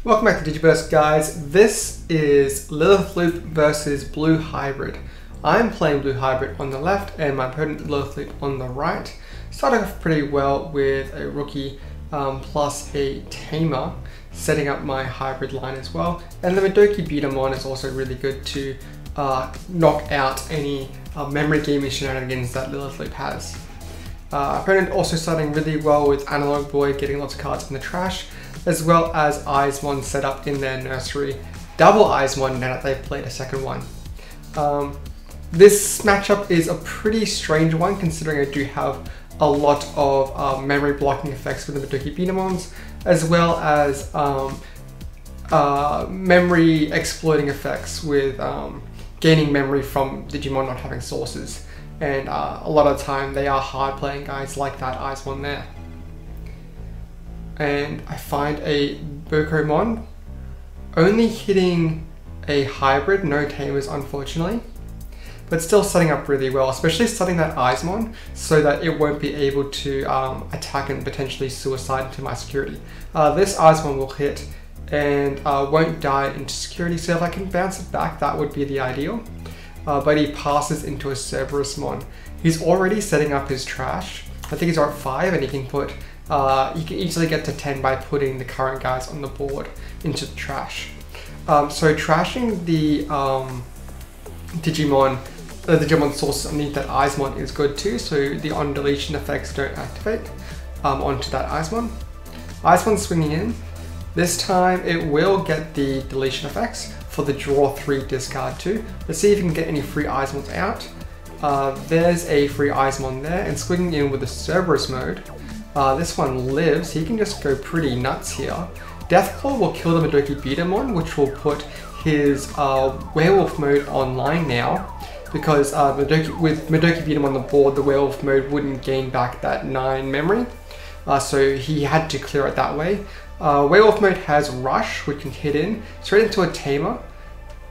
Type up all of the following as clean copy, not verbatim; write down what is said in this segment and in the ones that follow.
Welcome back to Digiverse, guys. This is Lilith Loop versus Blue Hybrid. I'm playing Blue Hybrid on the left and my opponent Lilith Loop on the right. Started off pretty well with a rookie plus a tamer, setting up my hybrid line as well. And the Madoki Digimon is also really good to knock out any memory gaming shenanigans that Lilith Loop has. Opponent also starting really well with Analog Boy, getting lots of cards in the trash, as well as Eismon set up in their nursery. Double Eismon now that they've played a second one. This matchup is a pretty strange one considering I do have a lot of memory blocking effects with the Madoki Digimons, as well as memory exploiting effects with gaining memory from Digimon not having sources. And a lot of the time they are hard playing guys like that Eismon there. And I find a Bukomon only hitting a hybrid, no tamers unfortunately, but still setting up really well, especially setting that Eismon so that it won't be able to attack and potentially suicide into my security. This Eismon will hit and won't die into security, so if I can bounce it back that would be the ideal. But he passes into a Cerberusmon. He's already setting up his trash. I think he's at 5 and he can put you can easily get to 10 by putting the current guys on the board into the trash. So trashing the Digimon sources underneath that Eismon is good too, so the on deletion effects don't activate onto that Eismon. Eismon swinging in. This time it will get the deletion effects for the draw 3 discard 2. Let's see if you can get any free Eismons out. There's a free Eismon there, and swinging in with the Cerberus mode. This one lives, he can just go pretty nuts here. Deathclaw will kill the Madoki Digimon, which will put his werewolf mode online now, because with Madoki Digimon on the board, the werewolf mode wouldn't gain back that 9 memory, so he had to clear it that way. Werewolf mode has Rush, which can hit in straight into a tamer.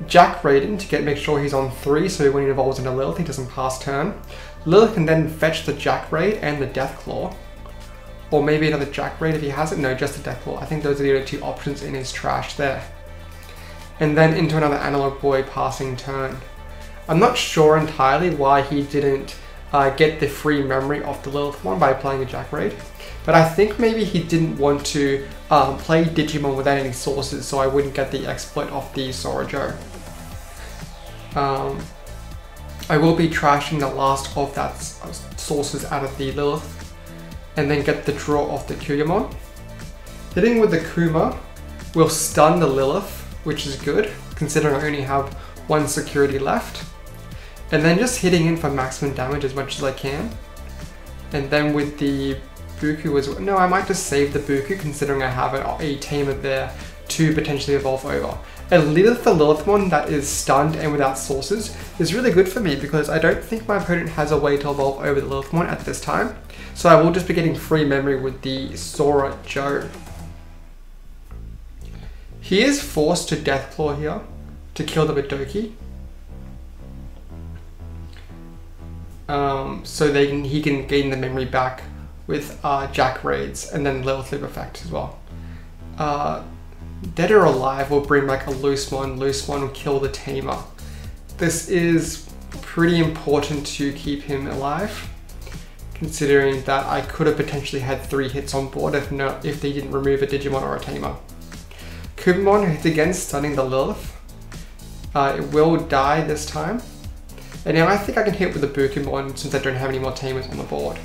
Jack Raiden to make sure he's on 3, so when he evolves into Lilith, he doesn't pass turn. Lilith can then fetch the Jack Raid and the Deathclaw. Or maybe another Jack Raid if he has it. No, just the Deathclaw. I think those are the only 2 options in his trash there. And then into another Analog Boy passing turn. I'm not sure entirely why he didn't get the free memory off the Lilith one by playing a Jack Raid. But I think maybe he didn't want to play Digimon without any sources, so I wouldn't get the exploit off the Sora Joe. I will be trashing the last of that sources out of the Lilith, and then get the draw off the Kuyamon. Hitting with the Kuma will stun the Lilith, which is good, considering I only have 1 security left. And then just hitting in for maximum damage as much as I can. And then with the Buku as well. No, I might just save the Buku, considering I have a tamer there to potentially evolve over. And Lilith, the Lilithmon that is stunned and without sources, is really good for me because I don't think my opponent has a way to evolve over the Lilithmon at this time. So I will just be getting free memory with the Sora Joe. He is forced to Deathclaw here to kill the Madoki. So he can gain the memory back with Jack Raids and then Lilith Loop effect as well. Dead or Alive will bring back a Loosemon. Loosemon will kill the tamer. This is pretty important to keep him alive, considering that I could have potentially had 3 hits on board if they didn't remove a Digimon or a tamer. Kubamon hits again, stunning the Lilith. It will die this time. And now I think I can hit with the Bukomon since I don't have any more tamers on the board.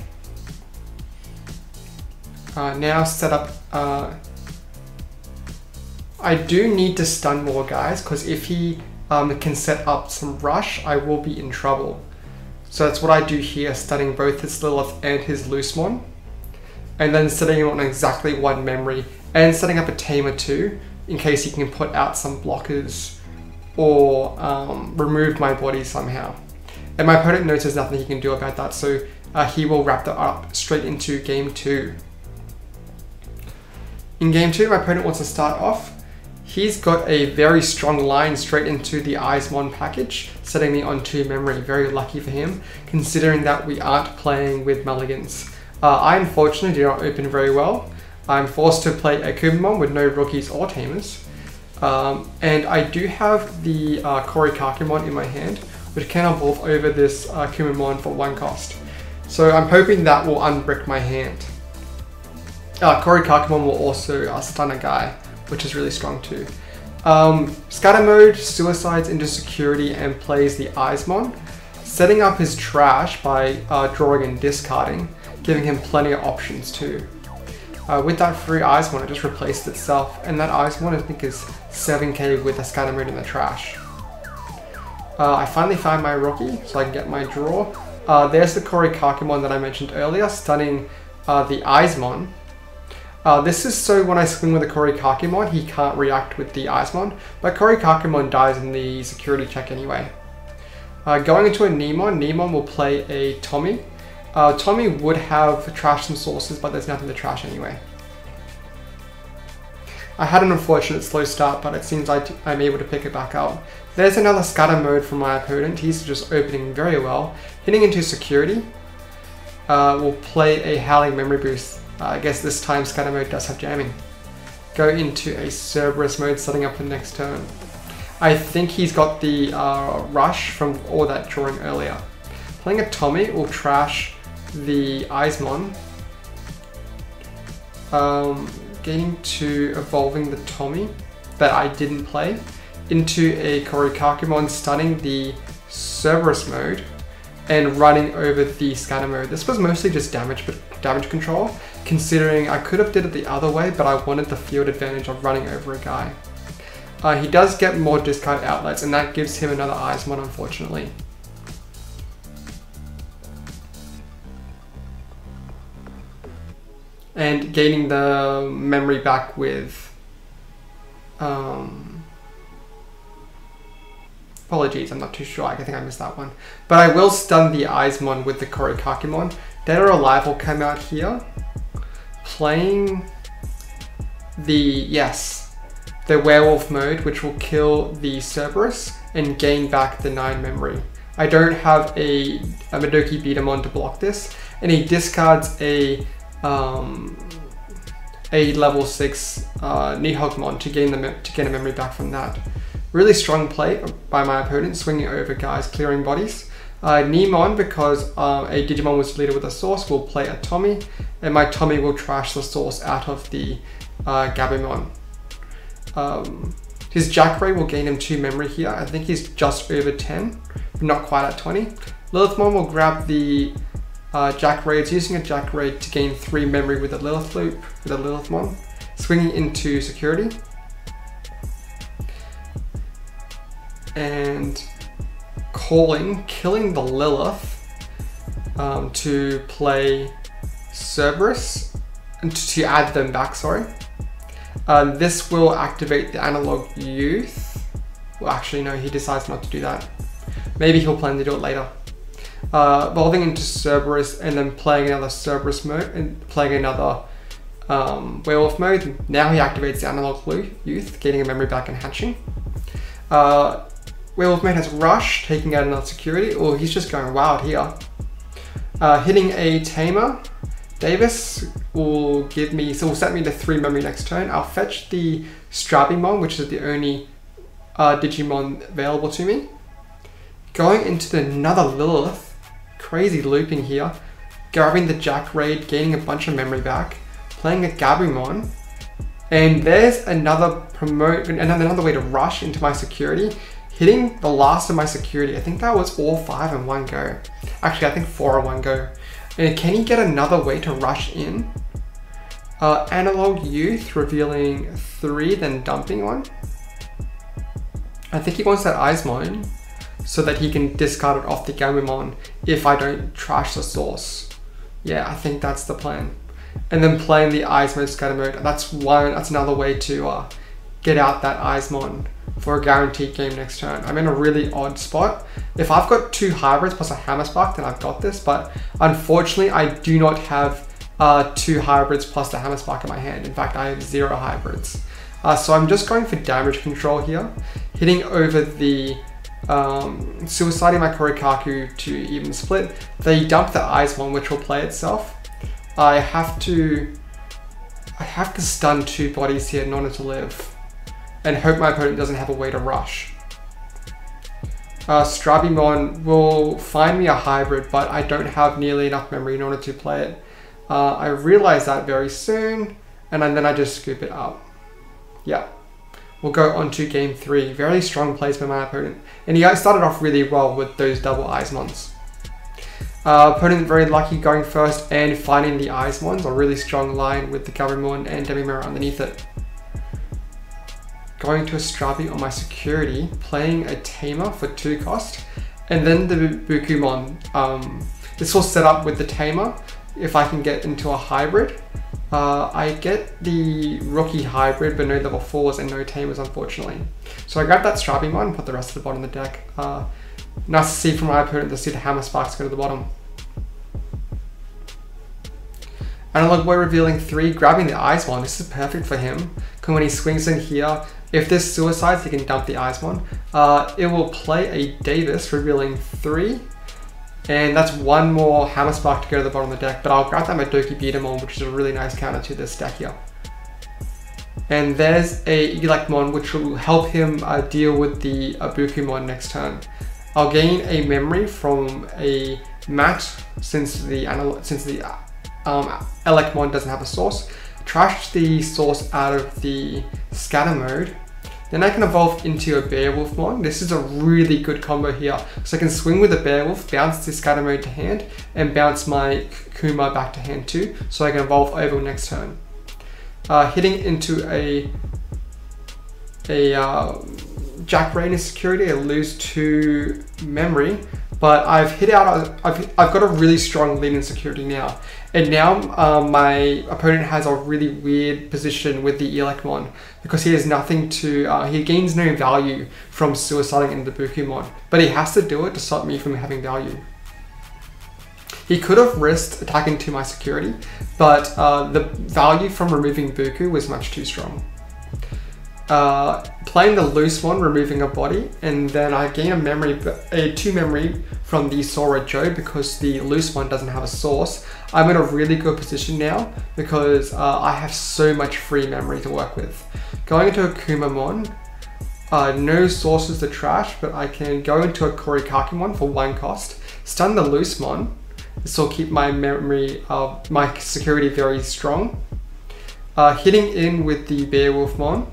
Now set up... I do need to stun more guys, because if he can set up some rush, I will be in trouble. So that's what I do here, stunning both his Lilith and his Loosemon, and then setting him on exactly 1 memory, and setting up a tamer too, in case he can put out some blockers or remove my body somehow. And my opponent knows there's nothing he can do about that, so he will wrap that up straight into game 2. In game 2, my opponent wants to start off. He's got a very strong line straight into the Eismon package, setting me on 2 memory. Very lucky for him, considering that we aren't playing with mulligans. I unfortunately do not open very well. I'm forced to play a Kumamon with no rookies or tamers. And I do have the Korikakimon in my hand, which can evolve over this Kumamon for 1 cost. So I'm hoping that will unbrick my hand. Korikakimon will also stun a guy, which is really strong too. Scatter Mode suicides into security and plays the Eismon, setting up his trash by drawing and discarding, giving him plenty of options too. With that free Eismon, it just replaced itself, and that Eismon I think is 7k with a Scatter Mode in the trash. I finally found my rookie, so I can get my draw. There's the Korikakimon that I mentioned earlier, stunning the Eismon. This is so when I swing with a Korikakimon, he can't react with the Eismon, but Korikakimon dies in the security check anyway. Going into a Nemon, Nemon will play a Tommy. Tommy would have trash some sources, but there's nothing to trash anyway. I had an unfortunate slow start, but it seems I'm able to pick it back up. There's another Scatter Mode from my opponent. He's just opening very well. Hitting into security. We'll play a Howling Memory Boost. I guess this time Scatter Mode does have jamming. Go into a Cerberus mode, setting up the next turn. I think he's got the rush from all that drawing earlier. Playing a Tommy will trash the Eismon. Getting to evolving the Tommy that I didn't play into a Korikakimon, stunning the Cerberus mode and running over the Scatter Mode. This was mostly just damage control, considering I could have did it the other way, but I wanted the field advantage of running over a guy. He does get more discard outlets, and that gives him another Eismon, unfortunately. And gaining the memory back with... apologies, I'm not too sure. I think I missed that one. But I will stun the Eismon with the Korikakimon. Dead or Alive will come out here. Playing the werewolf mode, which will kill the Cerberus and gain back the 9 memory. I don't have a Madoki Beatamon to block this, and he discards a level 6 Nihogmon to gain a memory back from that. Really strong play by my opponent, swinging over guys, clearing bodies. Nemon, because a Digimon was deleted with a source, will play a Tommy, and my Tommy will trash the source out of the Gabumon. His Jackray will gain him 2 memory here. I think he's just over 10, but not quite at 20. Lilithmon will grab the Jackray. It's using a Jackray to gain 3 memory with a Lilith loop, with a Lilithmon. Swinging into security. And killing the Lilith to play Cerberus, and to add them back, sorry. This will activate the Analog Youth. Well, actually no, he decides not to do that. Maybe he'll plan to do it later. Evolving into Cerberus and then playing another Cerberus mode and playing another Werewolf mode. Now he activates the Analog Youth, getting a memory back and hatching. Werewolf mode has Rush, taking out another security, or he's just going wild here. Hitting a Tamer. Davis will set me to 3 memory next turn. I'll fetch the Strabimon, which is the only Digimon available to me. Going into another Lilith, crazy looping here. Grabbing the Jack Raid, gaining a bunch of memory back. Playing a Gabumon. And there's another way to rush into my security. Hitting the last of my security. I think that was all 5 in one go. Actually, I think 4 in one go. And can he get another way to rush in? Analog Youth, revealing 3, then dumping 1. I think he wants that Eismon so that he can discard it off the Gabumon if I don't trash the source. Yeah, I think that's the plan. And then playing the Eismon Scatter Mode. That's another way to get out that Eismon for a guaranteed game next turn. I'm in a really odd spot. If I've got 2 hybrids plus a Hammerspark, then I've got this, but unfortunately I do not have 2 hybrids plus the Hammerspark in my hand. In fact, I have 0 hybrids. So I'm just going for damage control here, hitting over the suiciding my Korikaku to even split. They dump the Eismon, which will play itself. I have to I have to stun 2 bodies here in order to live, and hope my opponent doesn't have a way to rush. Strabimon will find me a hybrid, but I don't have nearly enough memory in order to play it. I realize that very soon, and then I just scoop it up. Yeah. We'll go on to game 3. Very strong plays by my opponent. And he started off really well with those double Eismons. Opponent very lucky going first and finding the Eismons, a really strong line with the Gabumon and Demi-Mirror underneath it. Going to a Strabi on my security, playing a Tamer for 2 cost, and then the Bukumon. This will set up with the Tamer. If I can get into a hybrid, I get the rookie hybrid, but no level 4s and no Tamers, unfortunately. So I grab that Strabimon and put the rest of the bottom of the deck. Nice to see from my opponent to see the Hammer Sparks go to the bottom. Analog Boy revealing 3, grabbing the Eismon. This is perfect for him, because when he swings in here, if this suicides, he can dump the Eismon. It will play a Davis, revealing 3. And that's 1 more Hammer Spark to go to the bottom of the deck, but I'll grab that Madoki Beatamon, which is a really nice counter to this deck here. And there's a Elecmon, which will help him deal with the Bukumon next turn. I'll gain a memory from a Mat, since the Elecmon doesn't have a source. Trash the source out of the scatter mode. Then I can evolve into a Beowulfmon. This is a really good combo here. So I can swing with a Beowulf, bounce the scatter mode to hand, and bounce my Kuma back to hand too, so I can evolve over next turn. Hitting into a Jack Rainer security, I lose 2 memory, but I've got a really strong lead in security now. And now my opponent has a really weird position with the Elecmon, because he has nothing to, he gains no value from suiciding into the Bukumon, but he has to do it to stop me from having value. He could have risked attacking to my security, but the value from removing Buku was much too strong. Playing the loose one, removing a body, and then I gain a 2 memory from the Sora Joe because the loose one doesn't have a source. I'm in a really good position now because I have so much free memory to work with. Going into a Kumamon, no sources to trash, but I can go into a Korikakimon for 1 cost, stun the Loosemon. This will keep my memory, my security very strong. Hitting in with the Beowulfmon.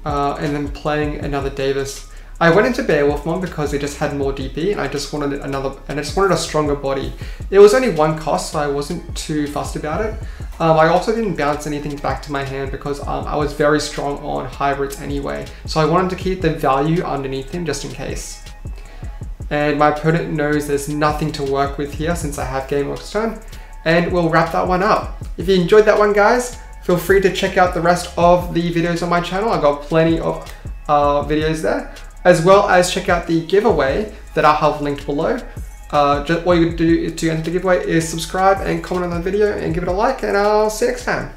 And then playing another Davis. I went into Beowulfmon because it just had more DP, and I just wanted a stronger body. It was only 1 cost, so I wasn't too fussed about it. I also didn't bounce anything back to my hand because I was very strong on hybrids anyway, so I wanted to keep the value underneath him just in case. And my opponent knows there's nothing to work with here since I have Game Walk's turn, and we'll wrap that one up. If you enjoyed that one, guys, feel free to check out the rest of the videos on my channel. I've got plenty of videos there, as well as check out the giveaway that I'll have linked below. Just all you do to enter the giveaway is subscribe and comment on the video and give it a like, and I'll see you next time.